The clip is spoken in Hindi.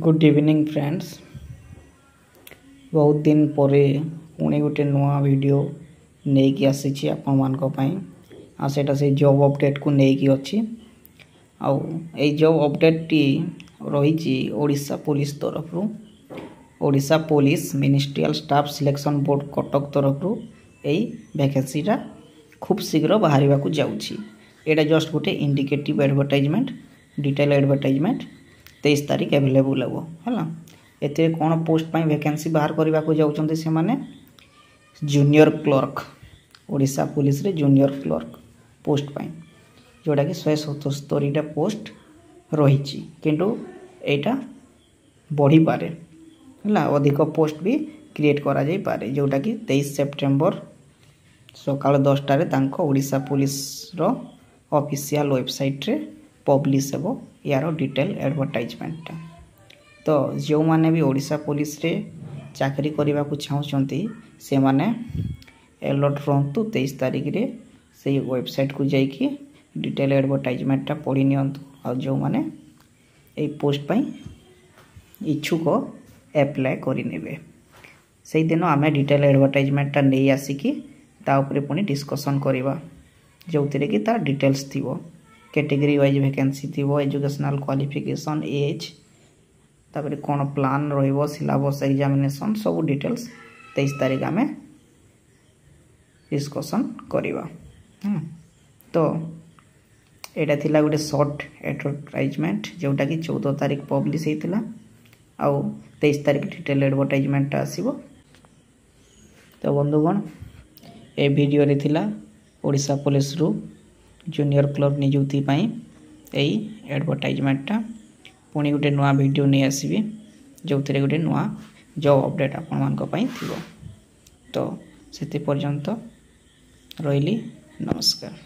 Good evening friends. बहुत दिन पर पुणी गोटे नुआ वीडियो नहीं कि आसी आपण मानी आटा से जॉब अपडेट को लेकिन अच्छी आई जॉब अपडेट टी रही ओडिशा पुलिस तरफ Odisha police ministerial staff selection board Cuttack तरफ यही वैकेंसीटा खूब शीघ्र बाहर को जाऊँगी। यहाँ जस्ट गोटे इंडिकेटिव एडवर्टाइजमेंट डिटेल एडवर्टाइजमेंट 23 तारीख एवेलेबल है। ये कौन पोस्ट पाई वैकेंसी बाहर करने को जाऊँच से माने जूनियर क्लर्क ओडिशा पुलिस रे जूनियर क्लर्क पोस्ट पाई जोटा कि 177 पोस्ट रही किंतु एटा बढ़ी पारे है अधिक पोस्ट भी क्रिएट करा जाई पारे जोटा कि 23 सेप्टेम्बर सकाल 10टारे तांको ओडिशा पुलिस रो ऑफिशियल वेबसाइट रे पब्लिश हेबो यार डिटेल एडवर्टाइजमेंट। तो जो माने भी ओडिशा पुलिस रे चाकरी करने को चाहूँगी से माने अलर्ट रहतु 23 तारीख रे से वेबसाइट को जाइए डिटेल एडवर्टाइजमेंटा पढ़ी नियंतु और जो माने ए पोस्ट पाई इच्छुक एप्लाय करेंगे से दिन आम डिटेल एडवर्टाइजमेंटा नहीं आसिकी ता उपरे पुणी डिस्कसन करवा जो थे कि तार डिटेल्स थी कैटेगरी वाइज वैकेंसी थी एजुकेशनल क्वालिफिकेशन एज तापर कौन प्लान रहिबो सिलेबस एग्जामिनेशन सब डिटेल्स 23 तारीख आम डिस्कसन करवा। तो यहाँ थिला गोटे शॉर्ट एडवर्टाइजमेंट जोटा कि 14 तारीख पब्लिश होता आउ 23 तारीख डिटेल एडवर्टाइजमेंट आसीबो। तो बंधुगण ए वीडियो रे थिला ओडिशा पुलिस रु जूनियर क्लर्क नियुक्ति पाई यही एडवर्टाइजमेंटा पुणी गोटे नुआ वीडियो नहीं आसबि जो थे गोटे नुआ जॉब अपडेट आपण मानक पई थिबो। तो सेति पर्यंत रहिली नमस्कार।